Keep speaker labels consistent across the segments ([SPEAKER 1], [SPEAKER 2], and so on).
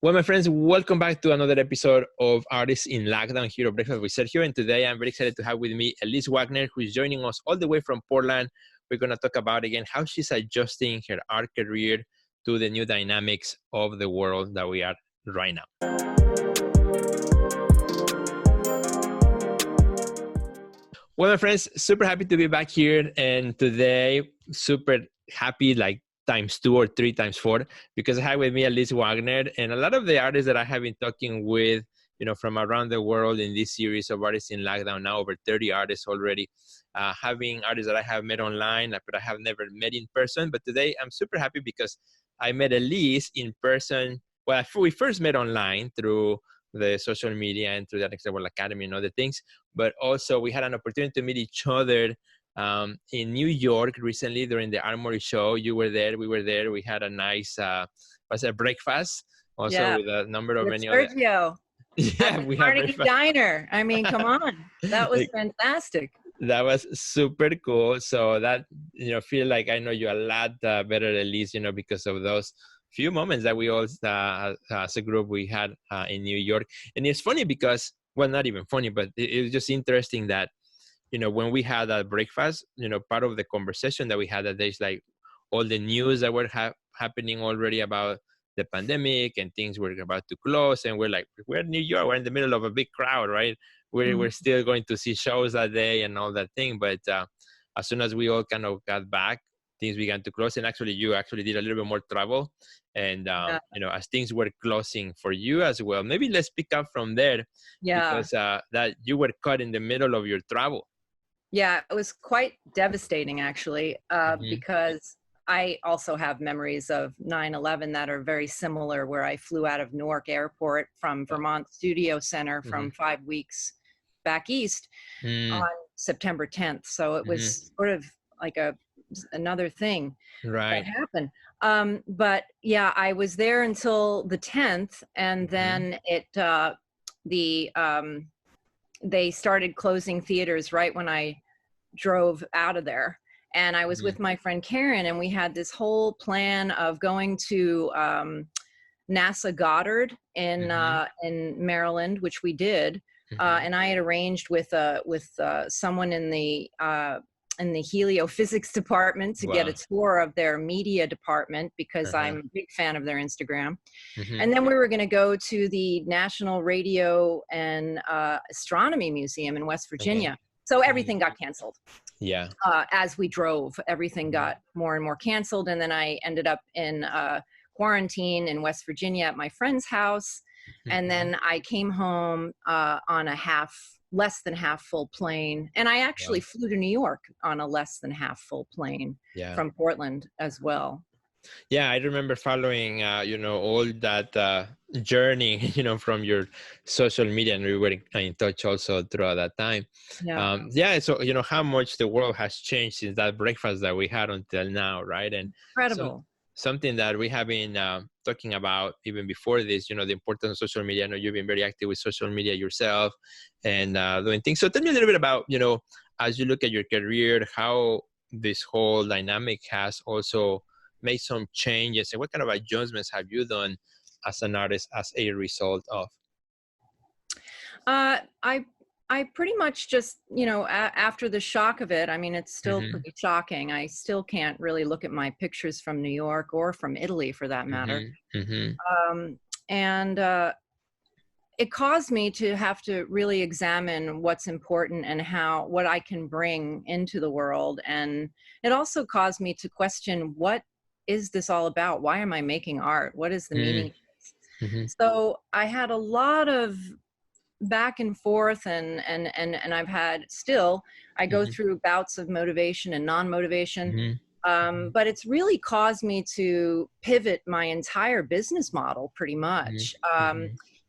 [SPEAKER 1] Well, my friends, welcome back to another episode of Artists in Lockdown here at Breakfast with Sergio. And today I'm very excited to have with me Elise Wagner, who is joining us all the way from Portland. We're going to talk about, again, how she's adjusting her art career to the new dynamics of the world that we are right now. Well, my friends, super happy to be back here. And today, super happy, like times 2 or 3 times 4, because I have with me Elise Wagner and a lot of the artists that I have been talking with, from around the world in this series of Artists in Lockdown, now over 30 artists already, having artists that I have met online, but I have never met in person. But today I'm super happy because I met Elise in person. Well, we first met online through the social media and through the Next Level Academy and other things. But also we had an opportunity to meet each other in New York recently during the Armory show. You were there, we were there. We had a nice, breakfast also with a number of many
[SPEAKER 2] Sergio.
[SPEAKER 1] Yeah, we have
[SPEAKER 2] Carnegie Diner. I mean, come on. That was fantastic.
[SPEAKER 1] That was super cool. So that, feel like I know you a lot better, Elise, because of those few moments that we all, as a group, we had in New York. And it's funny because, well, not even funny, but it was just interesting that, when we had that breakfast, part of the conversation that we had that day is like all the news that were happening already about the pandemic and things were about to close. And we're like, we're in New York, we're in the middle of a big crowd, right? We're still going to see shows that day and all that thing. But as soon as we all kind of got back, things began to close. And actually, you actually did a little bit more travel. And, as things were closing for you as well, maybe let's pick up from there.
[SPEAKER 2] Yeah.
[SPEAKER 1] Because that you were caught in the middle of your travel.
[SPEAKER 2] Yeah, it was quite devastating, actually, because I also have memories of 9/11 that are very similar, where I flew out of Newark Airport from Vermont Studio Center from 5 weeks back east on September 10th. So it was sort of like another thing that happened. But yeah, I was there until the 10th, and then they started closing theaters right when I drove out of there. And I was with my friend Karen, and we had this whole plan of going to NASA Goddard in Maryland, which we did. And I had arranged with someone in the heliophysics department to get a tour of their media department, because I'm a big fan of their Instagram. And then we were going to go to the National Radio and Astronomy Museum in West Virginia. So everything got canceled.
[SPEAKER 1] Yeah.
[SPEAKER 2] As we drove, everything got more and more canceled. And then I ended up in quarantine in West Virginia at my friend's house. And then I came home on a less than half full plane. And I actually flew to New York on a less than half full plane from Portland as well.
[SPEAKER 1] Yeah, I remember following, all that journey, from your social media, and we were in touch also throughout that time.
[SPEAKER 2] Yeah.
[SPEAKER 1] So, how much the world has changed since that breakfast that we had until now, right? And
[SPEAKER 2] incredible.
[SPEAKER 1] Something that we have been talking about even before this, the importance of social media. I know you've been very active with social media yourself and doing things. So tell me a little bit about, as you look at your career, how this whole dynamic has also made some changes, and what kind of adjustments have you done as an artist as a result of?
[SPEAKER 2] I pretty much just, after the shock of it, I mean, it's still pretty shocking. I still can't really look at my pictures from New York or from Italy, for that matter. And it caused me to have to really examine what's important and what I can bring into the world. And it also caused me to question, what is this all about? Why am I making art? What is the meaning of this? So I had a lot of back and forth, and I've had I go through bouts of motivation and non-motivation. But it's really caused me to pivot my entire business model pretty much.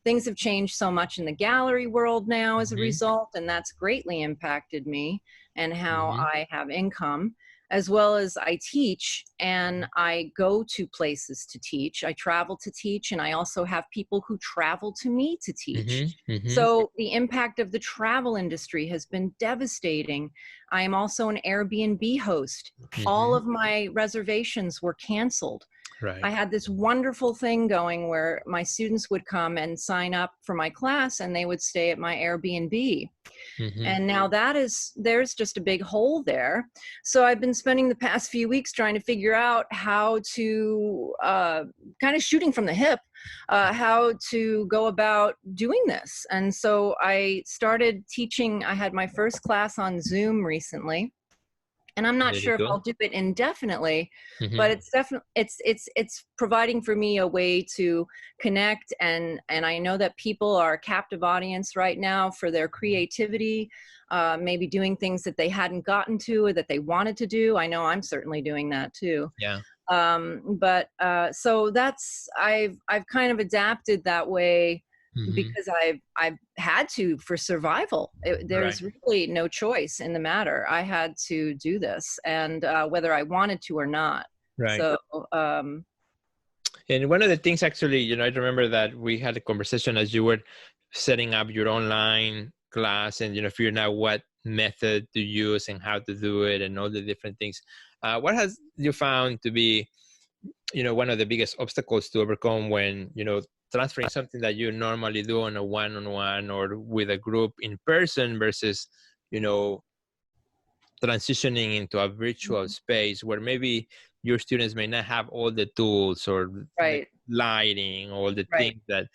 [SPEAKER 2] Things have changed so much in the gallery world now as a result, and that's greatly impacted me and how I have income. As well as I teach, and I go to places to teach. I travel to teach, and I also have people who travel to me to teach. So the impact of the travel industry has been devastating. I am also an Airbnb host. All of my reservations were canceled.
[SPEAKER 1] Right.
[SPEAKER 2] I had this wonderful thing going where my students would come and sign up for my class and they would stay at my Airbnb.
[SPEAKER 1] Mm-hmm.
[SPEAKER 2] And now there's just a big hole there. So I've been spending the past few weeks trying to figure out how to, kind of shooting from the hip, how to go about doing this. And so I started teaching. I had my first class on Zoom recently. And I'm not
[SPEAKER 1] Very
[SPEAKER 2] sure if I'll
[SPEAKER 1] cool.
[SPEAKER 2] do it indefinitely, but
[SPEAKER 1] Mm-hmm.
[SPEAKER 2] it's definitely it's providing for me a way to connect, and I know that people are a captive audience right now for their creativity, maybe doing things that they hadn't gotten to or that they wanted to do. I know I'm certainly doing that too.
[SPEAKER 1] Yeah.
[SPEAKER 2] But so that's I've kind of adapted that way
[SPEAKER 1] Mm-hmm.
[SPEAKER 2] because I've had to for survival.
[SPEAKER 1] Right.
[SPEAKER 2] There's really no choice in the matter. I had to do this, and whether I wanted to or not.
[SPEAKER 1] Right.
[SPEAKER 2] So um,
[SPEAKER 1] And one of the things, actually, I remember that we had a conversation as you were setting up your online class, and figuring out what method to use and how to do it, and all the different things. What has you found to be, one of the biggest obstacles to overcome when transferring something that you normally do on a one-on-one or with a group in person versus, you know, transitioning into a virtual space where maybe your students may not have all the tools or the
[SPEAKER 2] right,
[SPEAKER 1] lighting, all the
[SPEAKER 2] right,
[SPEAKER 1] things that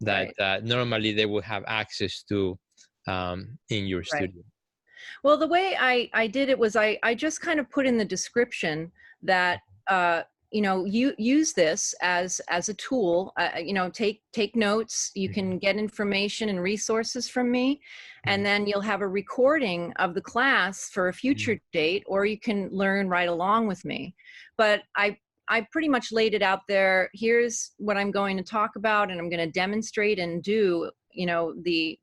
[SPEAKER 2] right,
[SPEAKER 1] normally they would have access to in your
[SPEAKER 2] right.
[SPEAKER 1] studio.
[SPEAKER 2] Well, the way I did it was I just kind of put in the description that you use this as a tool. Take notes. You
[SPEAKER 1] Mhm.
[SPEAKER 2] can get information and resources from me, and
[SPEAKER 1] Mhm.
[SPEAKER 2] then you'll have a recording of the class for a
[SPEAKER 1] Mhm.
[SPEAKER 2] future date, or you can learn right along with me. But I pretty much laid it out there. Here's what I'm going to talk about, and I'm going to demonstrate and do the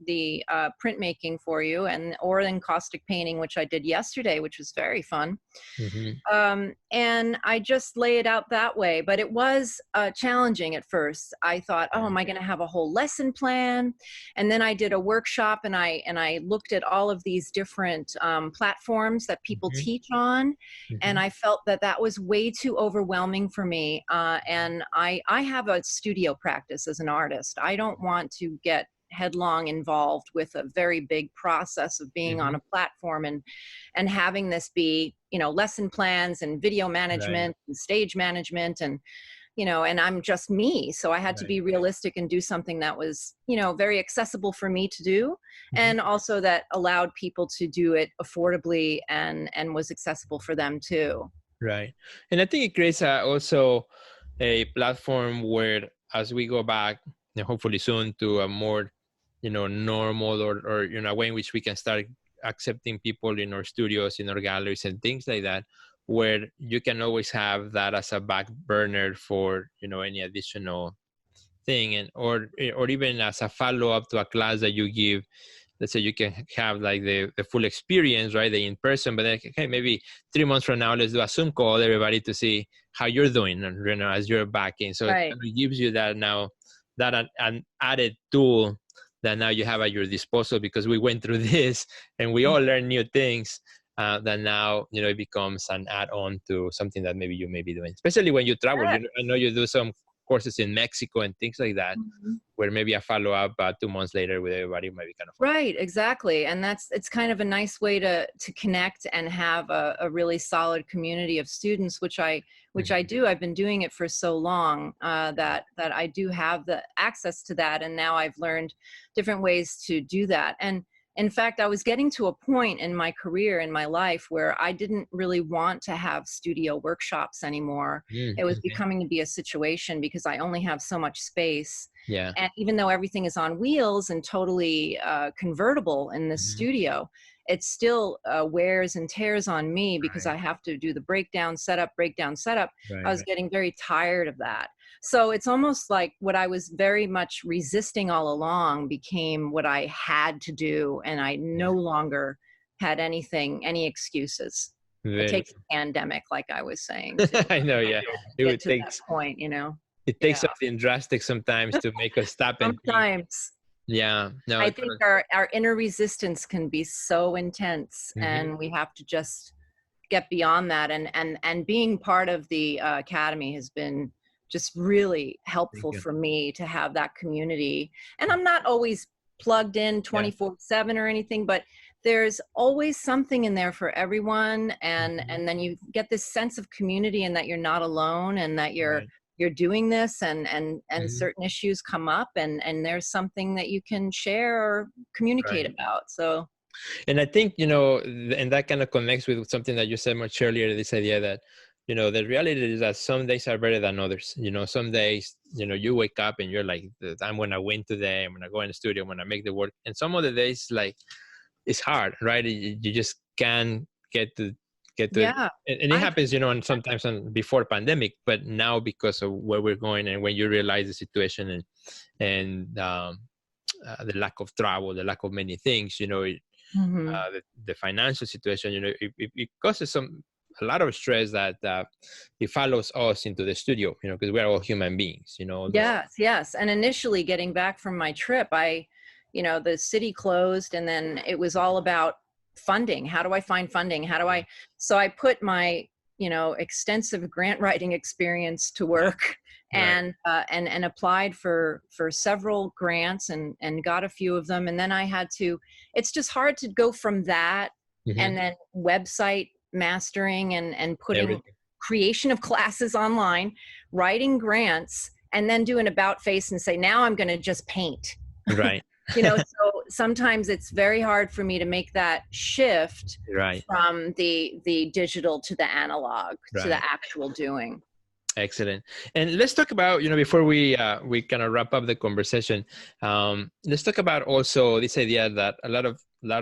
[SPEAKER 2] printmaking for you, and or encaustic painting, which I did yesterday, which was very fun.
[SPEAKER 1] Mhm.
[SPEAKER 2] And I just lay it out that way. But it was challenging at first. I thought, oh,
[SPEAKER 1] Yeah.
[SPEAKER 2] am I going to have a whole lesson plan? And then I did a workshop, and I looked at all of these different platforms that people
[SPEAKER 1] Mhm.
[SPEAKER 2] teach on, and
[SPEAKER 1] Mhm.
[SPEAKER 2] I felt that that was way too overwhelming for me. And I have a studio practice as an artist. I don't want to get headlong involved with a very big process of being on
[SPEAKER 1] Mhm.
[SPEAKER 2] a platform and having this be lesson plans and video
[SPEAKER 1] Right.
[SPEAKER 2] management and stage management, and I'm just me, so I had to
[SPEAKER 1] Right.
[SPEAKER 2] be realistic and do something that was very accessible for me to do,
[SPEAKER 1] Mhm.
[SPEAKER 2] and also that allowed people to do it affordably and was accessible for them too.
[SPEAKER 1] Right. And I think it creates also a platform where, as we go back, hopefully soon, to a more, normal or a way in which we can start accepting people in our studios, in our galleries, and things like that, where you can always have that as a back burner for, any additional thing, and or even as a follow up to a class that you give. Let's say you can have like the full experience, right? The in person, but then, okay, maybe 3 months from now, let's do a Zoom call, everybody, to see how you're doing, and as you're back in. So it
[SPEAKER 2] Right.
[SPEAKER 1] kind of gives you that now, that an added tool that now you have at your disposal, because we went through this and we all learn new things. That now it becomes an add-on to something that maybe you may be doing, especially when you travel. I know you do some courses in Mexico and things like that,
[SPEAKER 2] Mhm.
[SPEAKER 1] where maybe a follow-up 2 months later with everybody might be kind of fun.
[SPEAKER 2] Right, exactly. And it's kind of a nice way to connect and have a really solid community of students, which I
[SPEAKER 1] Mhm.
[SPEAKER 2] do. I've been doing it for so long that I do have the access to that, and now I've learned different ways to do that. And in fact, I was getting to a point in my career, in my life, where I didn't really want to have studio workshops anymore.
[SPEAKER 1] Mm,
[SPEAKER 2] It was
[SPEAKER 1] okay.
[SPEAKER 2] becoming to be a situation because I only have so much space,
[SPEAKER 1] Yeah.
[SPEAKER 2] and even though everything is on wheels and totally convertible in the
[SPEAKER 1] Mhm.
[SPEAKER 2] studio, it still wears and tears on me because
[SPEAKER 1] Right.
[SPEAKER 2] I have to do the breakdown setup, breakdown setup. I
[SPEAKER 1] Right.
[SPEAKER 2] was
[SPEAKER 1] Right.
[SPEAKER 2] getting very tired of that. So it's almost like what I was very much resisting all along became what I had to do, and I no
[SPEAKER 1] Yeah.
[SPEAKER 2] longer had any excuses. It
[SPEAKER 1] Very.
[SPEAKER 2] takes a pandemic, like I was saying, to
[SPEAKER 1] I know. Yeah.
[SPEAKER 2] get
[SPEAKER 1] It
[SPEAKER 2] to that
[SPEAKER 1] takes
[SPEAKER 2] point.
[SPEAKER 1] it takes
[SPEAKER 2] Yeah.
[SPEAKER 1] something drastic sometimes to make us stop and think.
[SPEAKER 2] Sometimes.
[SPEAKER 1] Yeah. No.
[SPEAKER 2] I think our inner resistance can be so intense,
[SPEAKER 1] Mhm.
[SPEAKER 2] and we have to just get beyond that. And being part of the academy has been just really
[SPEAKER 1] Thank
[SPEAKER 2] helpful
[SPEAKER 1] you.
[SPEAKER 2] for me to have that community. And I'm not always plugged in
[SPEAKER 1] Yeah.
[SPEAKER 2] 24/7 or anything, but there's always something in there for everyone. And then you get this sense of community and that you're not alone and that
[SPEAKER 1] Right.
[SPEAKER 2] you're doing this and
[SPEAKER 1] Mhm.
[SPEAKER 2] certain issues come up and there's something that you can share or communicate
[SPEAKER 1] Right.
[SPEAKER 2] about. So
[SPEAKER 1] And I think, and that kind of connects with something that you said much earlier, this idea that, the reality is that some days are better than others. Some days, you wake up and you're like, I'm going to win today. I'm going to go in the studio. I'm going to make the work. And some other days, like, it's hard, right? You just can't get to it.
[SPEAKER 2] yeah,
[SPEAKER 1] And it
[SPEAKER 2] I
[SPEAKER 1] happens, and sometimes before pandemic, but now because of where we're going and when you realize the situation and the lack of travel, the lack of many things,
[SPEAKER 2] mhm.
[SPEAKER 1] the financial situation, it causes a lot of stress that it follows us into the studio, because we are all human beings, although.
[SPEAKER 2] Yes, yes. And initially getting back from my trip, the city closed and then it was all about funding. How do I find funding?
[SPEAKER 1] Yeah.
[SPEAKER 2] So I put my, extensive grant writing experience to
[SPEAKER 1] Yeah.
[SPEAKER 2] work
[SPEAKER 1] Right.
[SPEAKER 2] and applied for several grants and got a few of them. And then it's just hard to go from that
[SPEAKER 1] Hmm.
[SPEAKER 2] and then website mastering and putting
[SPEAKER 1] Everything.
[SPEAKER 2] creation of classes online, writing grants, and then do an about face and say, now I'm going to just paint.
[SPEAKER 1] Right.
[SPEAKER 2] So sometimes it's very hard for me to make that shift
[SPEAKER 1] Right.
[SPEAKER 2] from the digital to the analog to the
[SPEAKER 1] Right.
[SPEAKER 2] actual doing.
[SPEAKER 1] Excellent. And let's talk about, before we kind of wrap up the conversation, let's talk about also this idea that a lot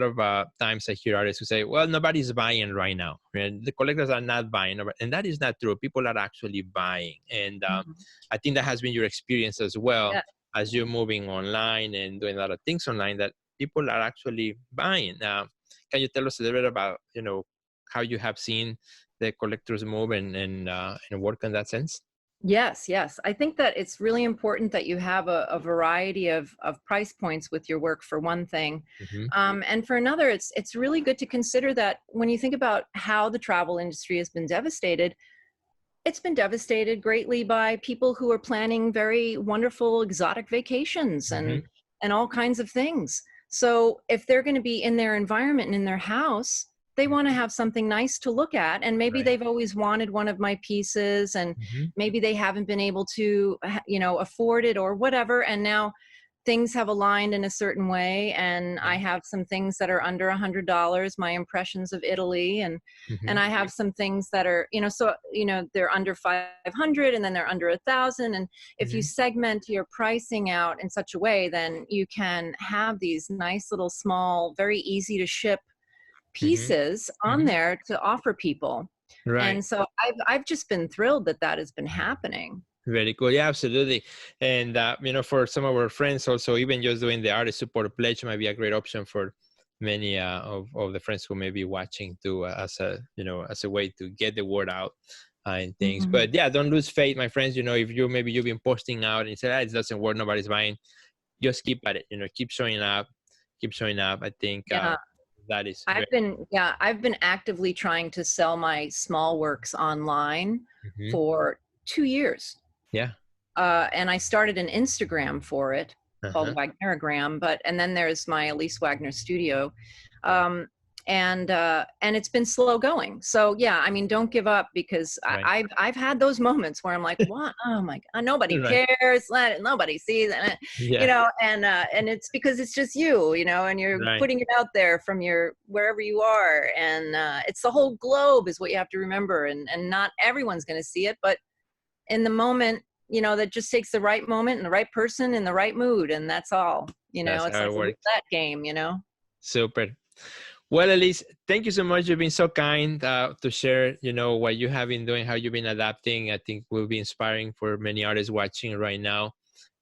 [SPEAKER 1] of times I hear artists who say, well, nobody's buying right now. And the collectors are not buying. And that is not true. People are actually buying. And
[SPEAKER 2] Mhm.
[SPEAKER 1] I think that has been your experience as well,
[SPEAKER 2] Yeah.
[SPEAKER 1] as you're moving online and doing a lot of things online, that people are actually buying. Can you tell us a little bit about, how you have seen the collectors move and work in that sense?
[SPEAKER 2] Yes, yes. I think that it's really important that you have a variety of price points with your work, for one thing.
[SPEAKER 1] Hmm.
[SPEAKER 2] And for another, it's really good to consider that when you think about how the travel industry has been devastated, it's been devastated greatly by people who are planning very wonderful exotic vacations
[SPEAKER 1] Hmm.
[SPEAKER 2] and all kinds of things. So if they're going to be in their environment and in their house, they want to have something nice to look at, and maybe
[SPEAKER 1] Right.
[SPEAKER 2] they've always wanted one of my pieces and
[SPEAKER 1] Hmm.
[SPEAKER 2] maybe they haven't been able to afford it or whatever, and now things have aligned in a certain way, and I
[SPEAKER 1] Yeah.
[SPEAKER 2] have some things that are under $100, my impressions of Italy, and
[SPEAKER 1] Hmm.
[SPEAKER 2] I have some things that are, they're under 500 and then they're under 1,000. And if you
[SPEAKER 1] Hmm.
[SPEAKER 2] segment your pricing out in such a way, then you can have these nice little small, very easy to ship
[SPEAKER 1] Hmm.
[SPEAKER 2] pieces on
[SPEAKER 1] Hmm.
[SPEAKER 2] there to offer people.
[SPEAKER 1] Right.
[SPEAKER 2] And so I've just been thrilled that that has been happening.
[SPEAKER 1] Very cool. Yeah, absolutely. And for some of our friends, also, even just doing the artist support pledge might be a great option for many of the friends who may be watching too, as a way to get the word out and things.
[SPEAKER 2] Mhm.
[SPEAKER 1] But yeah, don't lose faith, my friends. If you've been posting out and you say, it doesn't work, nobody's buying, just keep at it. Keep showing up, keep showing up. I think
[SPEAKER 2] Yeah.
[SPEAKER 1] that is
[SPEAKER 2] I've been actively trying to sell my small works online
[SPEAKER 1] Mhm.
[SPEAKER 2] for 2 years.
[SPEAKER 1] Yeah.
[SPEAKER 2] And I started an Instagram for it called
[SPEAKER 1] Uh-huh.
[SPEAKER 2] Wagneragram, and then there's my Elise Wagner studio. And it's been slow going. So yeah, I mean, don't give up, because
[SPEAKER 1] Right.
[SPEAKER 2] I've had those moments where I'm like, what? Oh my God, nobody
[SPEAKER 1] Right.
[SPEAKER 2] cares. Nobody sees it,
[SPEAKER 1] Yeah.
[SPEAKER 2] and it's because it's just you, and you're
[SPEAKER 1] Right.
[SPEAKER 2] putting it out there from your wherever you are, and it's the whole globe is what you have to remember, and not everyone's going to see it, but in the moment, that just takes the right moment and the right person in the right mood, and that's all.
[SPEAKER 1] That's
[SPEAKER 2] It's
[SPEAKER 1] how
[SPEAKER 2] like
[SPEAKER 1] it
[SPEAKER 2] a
[SPEAKER 1] works.
[SPEAKER 2] roulette game.
[SPEAKER 1] Super. Well, Elise, thank you so much. You've been so kind to share, what you have been doing, how you've been adapting. I think will be inspiring for many artists watching right now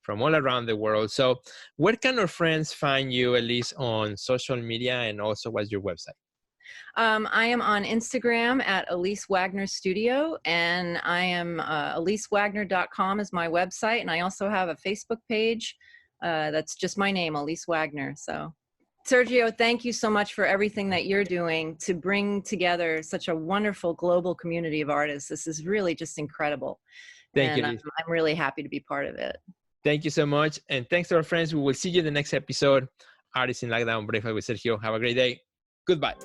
[SPEAKER 1] from all around the world. So where can our friends find you, Elise, on social media, and also what's your website?
[SPEAKER 2] I am on Instagram at Elise Wagner Studio, and I am EliseWagner.com is my website, and I also have a Facebook page that's just my name, Elise Wagner. So, Sergio, thank you so much for everything that you're doing to bring together such a wonderful global community of artists. This is really just incredible.
[SPEAKER 1] Thank you,
[SPEAKER 2] And
[SPEAKER 1] Elise.
[SPEAKER 2] I'm really happy to be part of it.
[SPEAKER 1] Thank you so much. And thanks to our friends. We will see you in the next episode. Artists in Lockdown, Breakfast with Sergio. Have a great day. Goodbye.